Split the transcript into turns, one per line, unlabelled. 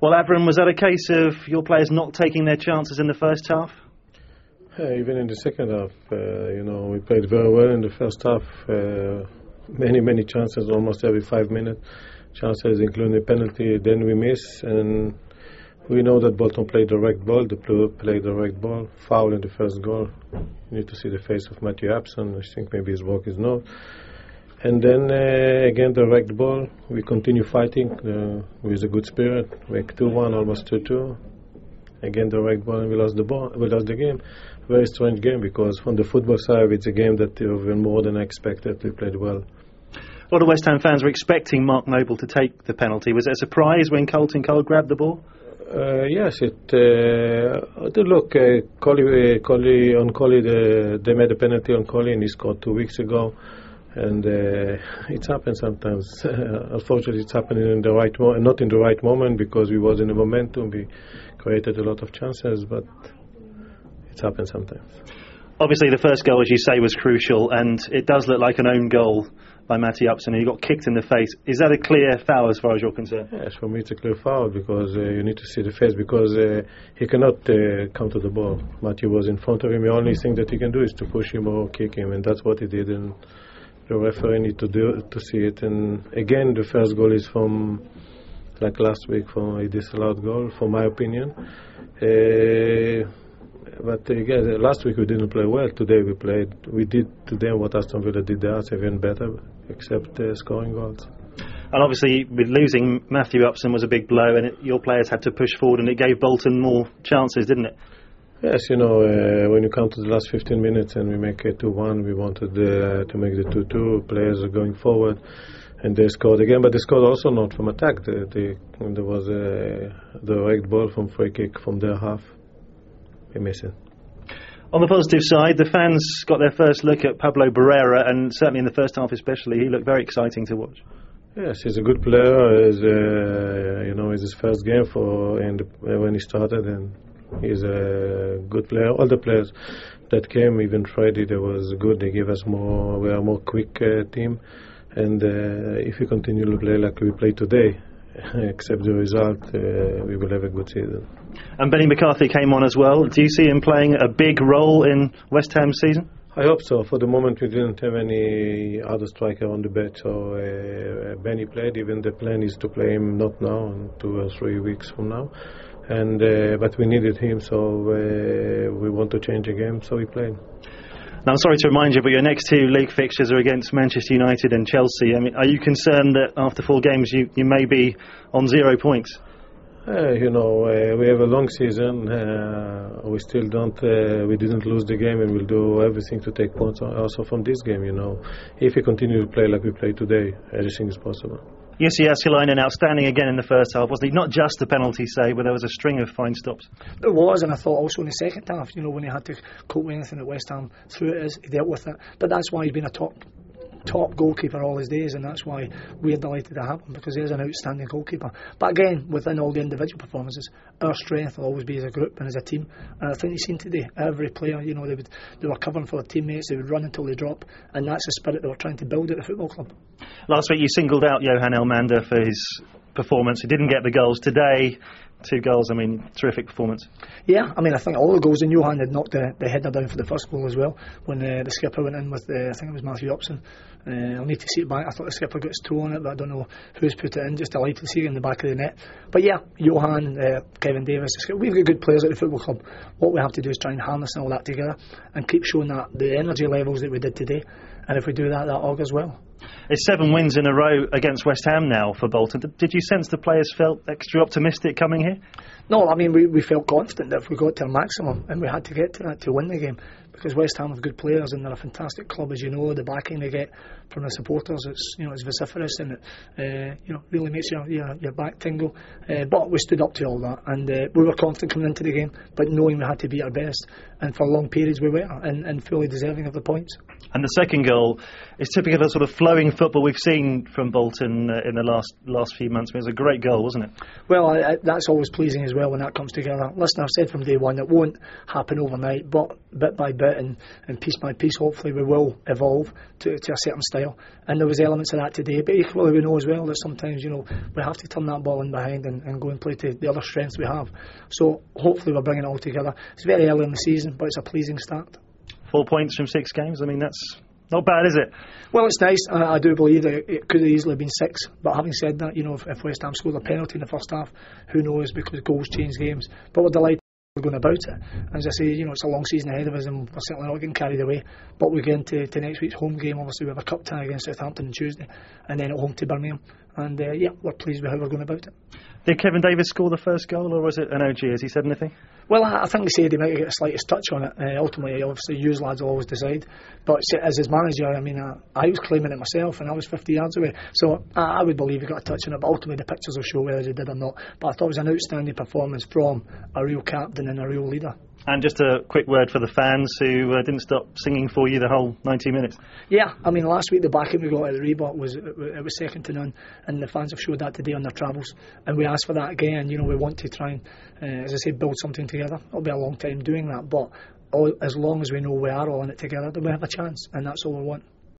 Well, Avram, was that a case of your players not taking their chances in the first half?
Even in the second half, we played very well in the first half. Many chances, almost every 5 minutes. Chances, including a penalty, then we miss. And we know that Bolton played direct ball. The Blue played direct ball. Foul in the first goal. You need to see the face of Matthew Abson. I think maybe his work is not. And then again, direct ball. We continue fighting with a good spirit. We make 2-1, almost 2-2. Again, direct ball, and we lost the ball. We lost the game. Very strange game, because from the football side, it's a game that even more than I expected. We played well.
A lot of West Ham fans were expecting Mark Noble to take the penalty. Was it a surprise when Colton Cole grabbed the ball?
Yes, look, Coley, they made a penalty on Coley, and he scored 2 weeks ago. And it's happened sometimes. Unfortunately, it's happening in the right not in the right moment, because we was in a momentum. We created a lot of chances, but it's happened sometimes.
Obviously, the first goal, as you say, was crucial, and it does look like an own goal by Matty Upson, and he got kicked in the face. Is that a clear foul as far as you're concerned?
Yes, for me it's a clear foul, because you need to see the face, because he cannot counter the ball. Matty was in front of him. The only thing that he can do is to push him or kick him, and that's what he did. And the referee need to see it. And again, the first goal is from, like last week, from a disallowed goal, for my opinion. But again, last week we didn't play well. Today we did today what Aston Villa did there, even better, except scoring goals.
And obviously, with losing Matthew Upson was a big blow, and your players had to push forward, and it gave Bolton more chances, didn't it?
Yes, when you come to the last 15 minutes and we make it 2-1, we wanted to make the 2-2. Players are going forward, and they scored again, but they scored also not from attack. There was a direct ball from free kick from their half. We miss it.
On the positive side, the fans got their first look at Pablo Barrera, and certainly in the first half especially, he looked very exciting to watch.
Yes, he's a good player. It's his first game when he started, and he's a good player. All the players that came, even Friday, they was good. They gave us more. We are a more quick team, and if we continue to play like we play today, except the result, we will have a good season.
And Benny McCarthy came on as well. Do you see him playing a big role in West Ham's season?
I hope so. For the moment, we didn't have any other striker on the bench, so Benny played. Even the plan is to play him not now, in 2 or 3 weeks from now. And but we needed him, so we want to change the game, so we played.
Now, I'm sorry to remind you, but your next 2 league fixtures are against Manchester United and Chelsea. I mean, are you concerned that after 4 games you may be on 0 points?
We have a long season. We still we didn't lose the game, and we'll do everything to take points also from this game. If we continue to play like we play today, everything is possible.
Jussi Jääskeläinen outstanding again in the first half, wasn't he? Not just the penalty save, but there was a string of fine stops.
There was, and I thought also in the second half, when he had to cope with anything that West Ham threw at us, he dealt with it. But that's why he's been a top goalkeeper all his days, and that's why we're delighted to have him, because he is an outstanding goalkeeper. But again, within all the individual performances, our strength will always be as a group and as a team. And I think you've seen today, every player, they were covering for their teammates, they would run until they drop, and that's the spirit that we're trying to build at the football club.
Last week you singled out Johan Elmander for his performance. He didn't get the goals today. 2 goals, terrific performance.
Yeah, I think all the goals, and Johan had knocked the header down for the first goal as well, when the skipper went in with, I think it was Matthew Upson. I'll need to see it back. I thought the skipper got his toe on it, but I don't know who's put it in. Just delighted to see it in the back of the net. But yeah, Johan, Kevin Davis, we've got good players at the football club. What we have to do is try and harness all that together and keep showing that the energy levels that we did today, and if we do that augurs well.
It's 7 wins in a row against West Ham now for Bolton. Did you sense the players felt extra optimistic coming here?
No, we felt confident that if we got to our maximum, and we had to get to that to win the game, because West Ham have good players and they're a fantastic club, as you know. The backing they get from the supporters, it's vociferous, and it really makes your back tingle. But we stood up to all that, and we were confident coming into the game, but knowing we had to be our best, and for long periods we were, and fully deserving of the points.
And the second goal is typical of the sort of flowing football we've seen from Bolton in the last few months. It was a great goal, wasn't it?
Well, that's always pleasing as well when that comes together. Listen, I've said from day one, it won't happen overnight, but bit by bit bit, and piece by piece, hopefully we will evolve to a certain style. And there was elements of that today, but equally we know as well that sometimes, we have to turn that ball in behind and go and play to the other strengths we have. So hopefully we're bringing it all together. It's very early in the season, but it's a pleasing start.
4 points from 6 games, I mean, that's not bad, is it?
Well, it's nice. I do believe that it could have easily been 6. But having said that, if West Ham scored a penalty in the first half, who knows, because goals change games. But we're delighted we're going about it. As I say, it's a long season ahead of us, and we're certainly not getting carried away. But we get into next week's home game. Obviously, we have a cup tie against Southampton on Tuesday, and then at home to Birmingham. And we're pleased with how we're going about it.
Did Kevin Davis score the first goal, or was it an OG? Has he said anything?
Well, I think he said he might get the slightest touch on it. Ultimately, obviously, you lads will always decide. But as his manager, I mean, I was claiming it myself, and I was 50 yards away. So I would believe he got a touch on it, but ultimately the pictures will show whether he did or not. But I thought it was an outstanding performance from a real captain and a real leader.
And just a quick word for the fans who didn't stop singing for you the whole 90 minutes. Yeah,
I mean, last week the backing we got at the Reebok was second to none, and the fans have showed that today on their travels, and we ask for that again. We want to try and, as I say, build something together. It'll be a long time doing that, but as long as we know we are all in it together, then we have a chance, and that's all we want.